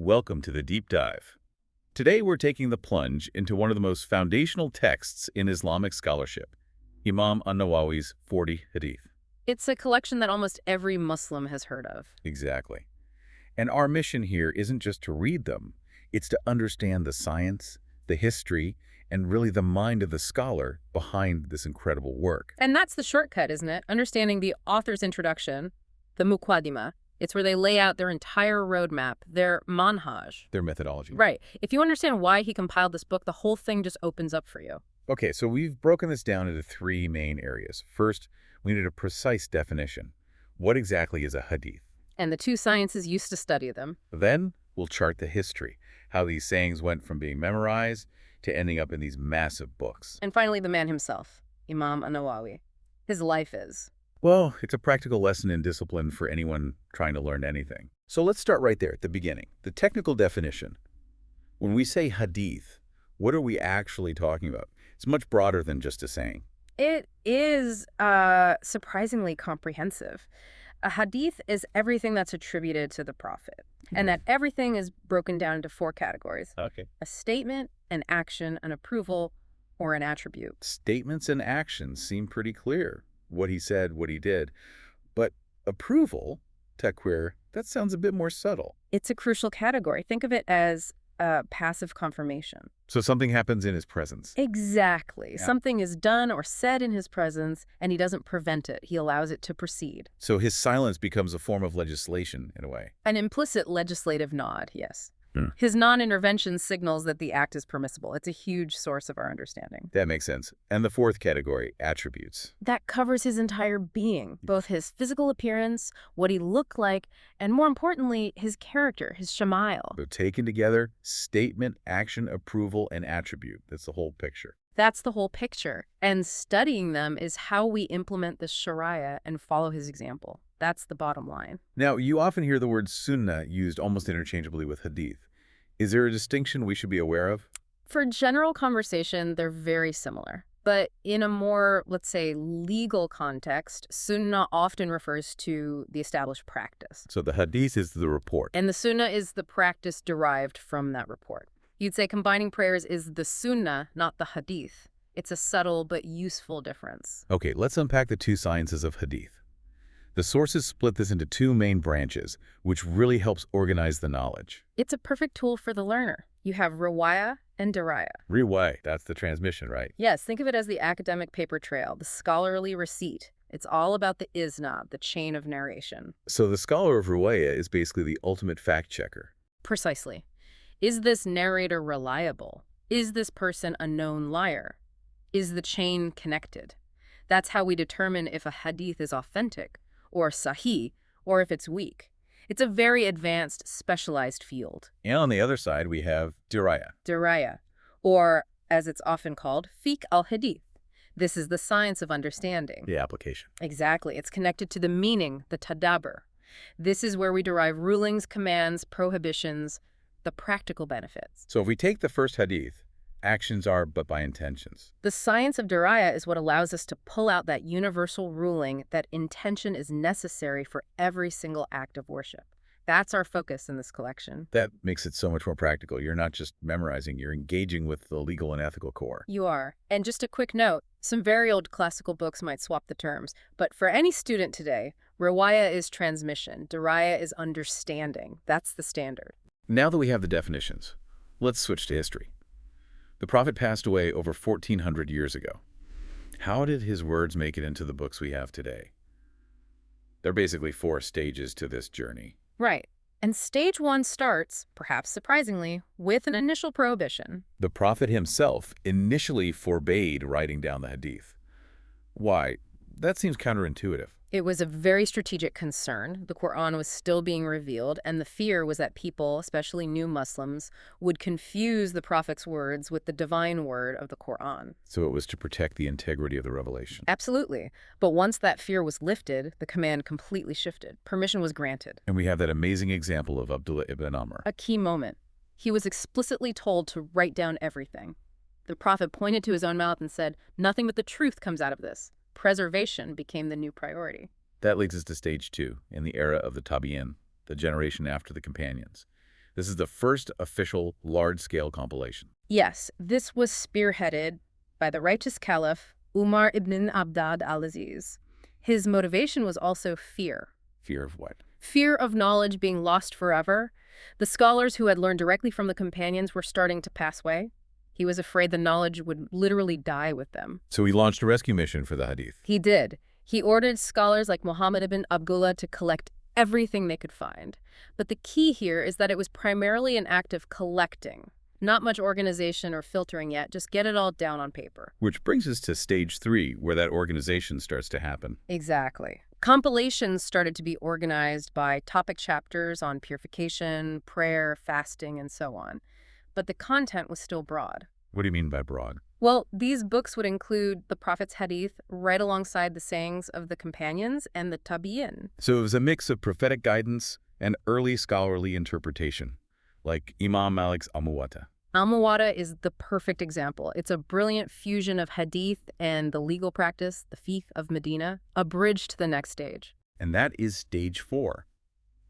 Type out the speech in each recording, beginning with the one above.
welcome to the Deep Dive. Today we're taking the plunge into one of the most foundational texts in Islamic scholarship, Imam Nawawi's 40 Hadith. It's a collection that almost every Muslim has heard of. Exactly. And our mission here isn't just to read them, it's to understand the science, the history, and really the mind of the scholar behind this incredible work. And that's the shortcut, isn't it? Understanding the author's introduction, the muqaddimah. It's where they lay out their entire roadmap, their manhaj. Their methodology. Right. If you understand why he compiled this book, the whole thing just opens up for you. Okay, so we've broken this down into three main areas. First, we need a precise definition. What exactly is a hadith? And the two sciences used to study them. Then we'll chart the history, how these sayings went from being memorized to ending up in these massive books. And finally, the man himself, Imam Nawawi. His life is. Well, it's a practical lesson in discipline for anyone trying to learn anything. So let's start right there at the beginning. The technical definition. When we say hadith, what are we actually talking about? It's much broader than just a saying. It is surprisingly comprehensive. A hadith is everything that's attributed to the Prophet, and that everything is broken down into four categories. Okay. A statement, an action, an approval, or an attribute. Statements and actions seem pretty clear. What he said, what he did. But approval, taqweer, that sounds a bit more subtle. It's a crucial category. Think of it as passive confirmation. So something happens in his presence. Exactly. Yeah. Something is done or said in his presence, and he doesn't prevent it. He allows it to proceed. So his silence becomes a form of legislation, in a way. An implicit legislative nod, yes. His non-intervention signals that the act is permissible. It's a huge source of our understanding. That makes sense. And the fourth category, attributes. That covers his entire being, both his physical appearance, what he looked like, and more importantly, his character, his shama'il. So taken together, statement, action, approval, and attribute. That's the whole picture. That's the whole picture. And studying them is how we implement the Sharīʿah and follow his example. That's the bottom line. Now, you often hear the word sunnah used almost interchangeably with hadith. Is there a distinction we should be aware of? For general conversation, they're very similar. But in a more, let's say, legal context, sunnah often refers to the established practice. So the hadith is the report. And the sunnah is the practice derived from that report. You'd say combining prayers is the sunnah, not the hadith. It's a subtle but useful difference. Okay, let's unpack the two sciences of hadith. The sources split this into two main branches, which really helps organize the knowledge. It's a perfect tool for the learner. You have riwayah and dirayah. Riwayah, that's the transmission, right? Yes, think of it as the academic paper trail, the scholarly receipt. It's all about the isnad, the chain of narration. So the scholar of riwayah is basically the ultimate fact checker. Precisely. Is this narrator reliable? Is this person a known liar? Is the chain connected? That's how we determine if a hadith is authentic, or sahih, or if it's weak. It's a very advanced, specialized field. And on the other side, we have dirayah. Dirayah, or as it's often called, fiqh al-hadith. This is the science of understanding. The application. Exactly. It's connected to the meaning, the tadabbur. This is where we derive rulings, commands, prohibitions, the practical benefits. So if we take the first hadith, actions are but by intentions. The science of dirayah is what allows us to pull out that universal ruling that intention is necessary for every single act of worship. That's our focus in this collection. That makes it so much more practical. You're not just memorizing, you're engaging with the legal and ethical core. You are. And just a quick note, some very old classical books might swap the terms, but for any student today, riwayah is transmission, dirayah is understanding. That's the standard. Now that we have the definitions, let's switch to history. The Prophet passed away over 1,400 years ago. How did his words make it into the books we have today? There are basically 4 stages to this journey. Right. And stage 1 starts, perhaps surprisingly, with an initial prohibition. The Prophet himself initially forbade writing down the hadith. Why? That seems counterintuitive. It was a very strategic concern. The Quran was still being revealed, and the fear was that people, especially new Muslims, would confuse the Prophet's words with the divine word of the Quran. So it was to protect the integrity of the revelation. Absolutely. But once that fear was lifted, the command completely shifted. Permission was granted. And we have that amazing example of Abdullah ibn Amr. A key moment. He was explicitly told to write down everything. The Prophet pointed to his own mouth and said, "Nothing but the truth comes out of this." Preservation became the new priority. That leads us to stage 2, in the era of the tabi'in, the generation after the companions. This is the first official large-scale compilation. Yes, this was spearheaded by the righteous caliph Umar ibn Abd al-Aziz. His motivation was also fear. Fear of what? Fear of knowledge being lost forever. The scholars who had learned directly from the companions were starting to pass away. He was afraid the knowledge would literally die with them. So he launched a rescue mission for the Hadith. He did. He ordered scholars like Muhammad ibn Abdullah to collect everything they could find. But the key here is that it was primarily an act of collecting. Not much organization or filtering yet, just get it all down on paper. Which brings us to stage 3, where that organization starts to happen. Exactly. Compilations started to be organized by topic chapters on purification, prayer, fasting, and so on. But the content was still broad. What do you mean by broad? Well, these books would include the Prophet's Hadith right alongside the sayings of the companions and the tabi'in. So it was a mix of prophetic guidance and early scholarly interpretation, like Imam Malik's al-Muwatta. Al-Muwatta is the perfect example. It's a brilliant fusion of hadith and the legal practice, the fiqh of Medina, a bridge to the next stage. And that is stage 4,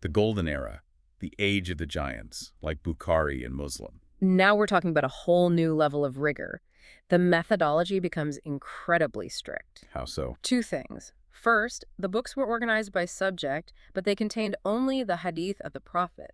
the golden era, the age of the giants, like Bukhari and Muslim. Now we're talking about a whole new level of rigor. The methodology becomes incredibly strict. How so? 2 things. First, the books were organized by subject, but they contained only the hadith of the Prophet.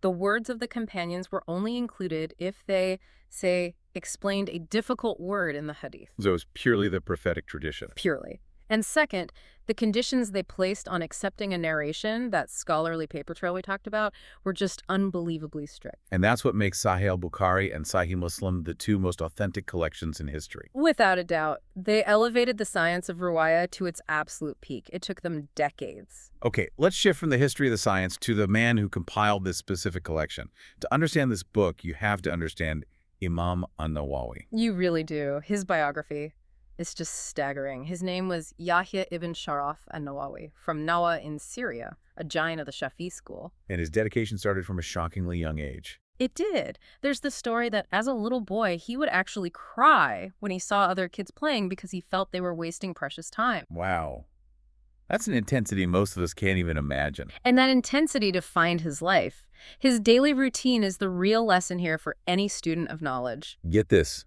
The words of the companions were only included if they, say, explained a difficult word in the hadith. So it was purely the prophetic tradition. Purely. And second, the conditions they placed on accepting a narration, that scholarly paper trail we talked about, were just unbelievably strict. And that's what makes Sahih al-Bukhari and Sahih Muslim the 2 most authentic collections in history. Without a doubt, they elevated the science of riwayah to its absolute peak. It took them decades. Okay, let's shift from the history of the science to the man who compiled this specific collection. To understand this book, you have to understand Imam Nawawi. You really do. His biography. It's just staggering. His name was Yahya ibn Sharaf al-Nawawi, from Nawa in Syria, a giant of the Shafi'i school. And his dedication started from a shockingly young age. It did. There's the story that as a little boy, he would actually cry when he saw other kids playing because he felt they were wasting precious time. Wow. That's an intensity most of us can't even imagine. And that intensity defined his life. His daily routine is the real lesson here for any student of knowledge. Get this.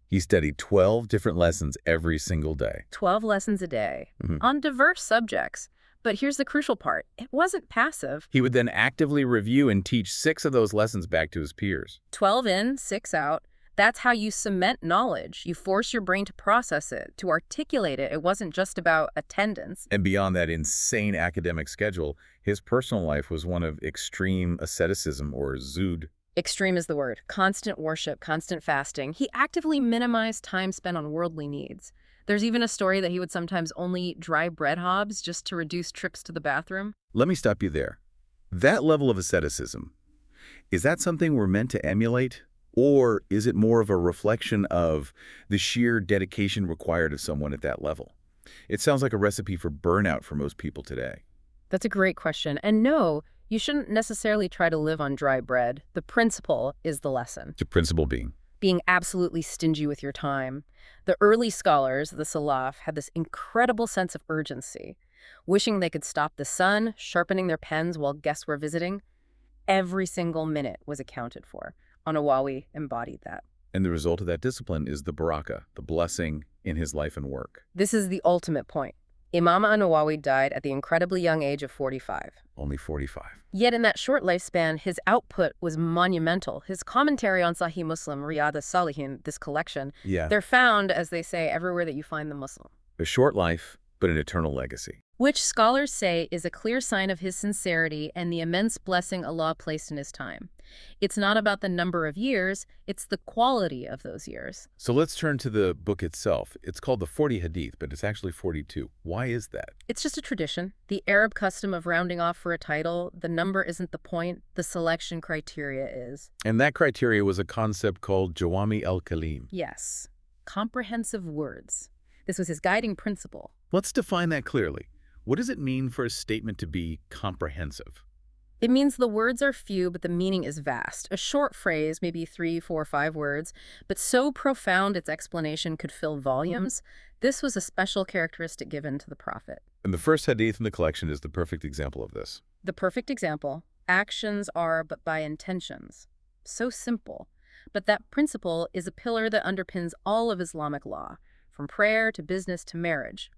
He studied 12 different lessons every single day. 12 lessons a day on diverse subjects. But here's the crucial part. It wasn't passive. He would then actively review and teach 6 of those lessons back to his peers. 12 in, 6 out. That's how you cement knowledge. You force your brain to process it, to articulate it. It wasn't just about attendance. And beyond that insane academic schedule, his personal life was one of extreme asceticism, or zuhd. Extreme is the word. Constant worship, constant fasting. He actively minimized time spent on worldly needs. There's even a story that he would sometimes only eat dry bread hobs just to reduce trips to the bathroom. Let me stop you there. That level of asceticism, is that something we're meant to emulate? Or is it more of a reflection of the sheer dedication required of someone at that level? It sounds like a recipe for burnout for most people today. That's a great question. And no, you shouldn't necessarily try to live on dry bread. The principle is the lesson. The principle being? Being absolutely stingy with your time. The early scholars, the Salaf, had this incredible sense of urgency, wishing they could stop the sun, sharpening their pens while guests were visiting. Every single minute was accounted for. Nawawi embodied that. And the result of that discipline is the barakah, the blessing in his life and work. This is the ultimate point. Imam Nawawi died at the incredibly young age of 45. Only 45. Yet in that short lifespan, his output was monumental. His commentary on Sahih Muslim, Riyadh as-Salihin, this collection, they're found, as they say, everywhere that you find the Muslim. A short life, but an eternal legacy. Which scholars say is a clear sign of his sincerity and the immense blessing Allah placed in his time. It's not about the number of years, it's the quality of those years. So let's turn to the book itself. It's called the 40 Hadith, but it's actually 42. Why is that? It's just a tradition. The Arab custom of rounding off for a title, the number isn't the point, the selection criteria is. And that criteria was a concept called Jawami al-Kalim. Yes, comprehensive words. This was his guiding principle. Let's define that clearly. What does it mean for a statement to be comprehensive? It means the words are few, but the meaning is vast. A short phrase, maybe 3, 4, 5 words, but so profound its explanation could fill volumes. This was a special characteristic given to the Prophet. And the first hadith in the collection is the perfect example of this. The perfect example. Actions are but by intentions. So simple. But that principle is a pillar that underpins all of Islamic law, from prayer to business to marriage.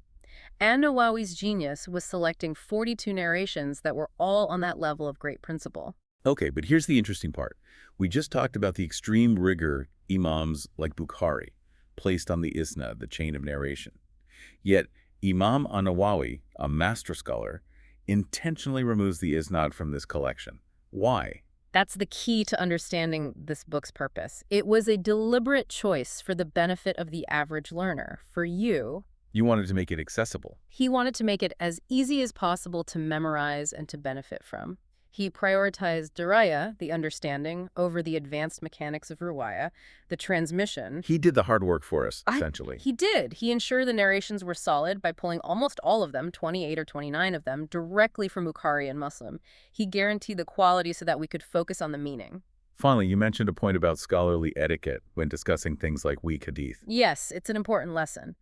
An-Nawawi's genius was selecting 42 narrations that were all on that level of great principle. Okay, but here's the interesting part. We just talked about the extreme rigor imams like Bukhari placed on the isnad, the chain of narration. Yet Imam Nawawi, a master scholar, intentionally removes the isnad from this collection. Why? That's the key to understanding this book's purpose. It was a deliberate choice for the benefit of the average learner. For you, You wanted to make it accessible. he wanted to make it as easy as possible to memorize and to benefit from. He prioritized diraya, the understanding, over the advanced mechanics of riwaya, the transmission. He did the hard work for us, essentially. He did. He ensured the narrations were solid by pulling almost all of them, 28 or 29 of them, directly from Bukhari and Muslim. He guaranteed the quality so that we could focus on the meaning. Finally, you mentioned a point about scholarly etiquette when discussing things like weak hadith. Yes, it's an important lesson.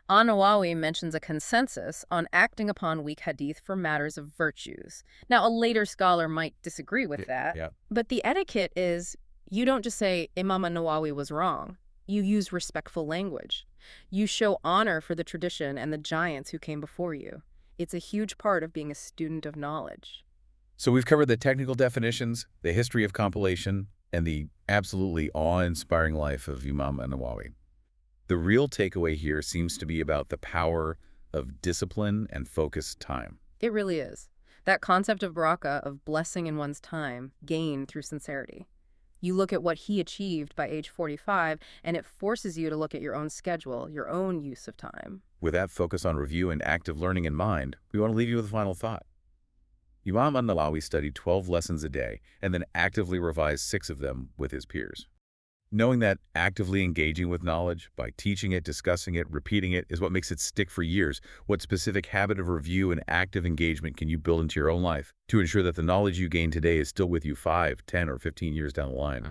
An-Nawawi mentions a consensus on acting upon weak hadith for matters of virtues. Now, a later scholar might disagree with that, Yeah. but the etiquette is you don't just say Imam Nawawi was wrong. You use respectful language. You show honor for the tradition and the giants who came before you. It's a huge part of being a student of knowledge. So we've covered the technical definitions, the history of compilation, and the absolutely awe-inspiring life of Imam Nawawi. The real takeaway here seems to be about the power of discipline and focused time. It really is. That concept of barakah, of blessing in one's time, gained through sincerity. You look at what he achieved by age 45, and it forces you to look at your own schedule, your own use of time. With that focus on review and active learning in mind, we want to leave you with a final thought. Imam Nawawi studied 12 lessons a day and then actively revised 6 of them with his peers. Knowing that actively engaging with knowledge by teaching it, discussing it, repeating it is what makes it stick for years. What specific habit of review and active engagement can you build into your own life to ensure that the knowledge you gain today is still with you 5, 10, or 15 years down the line?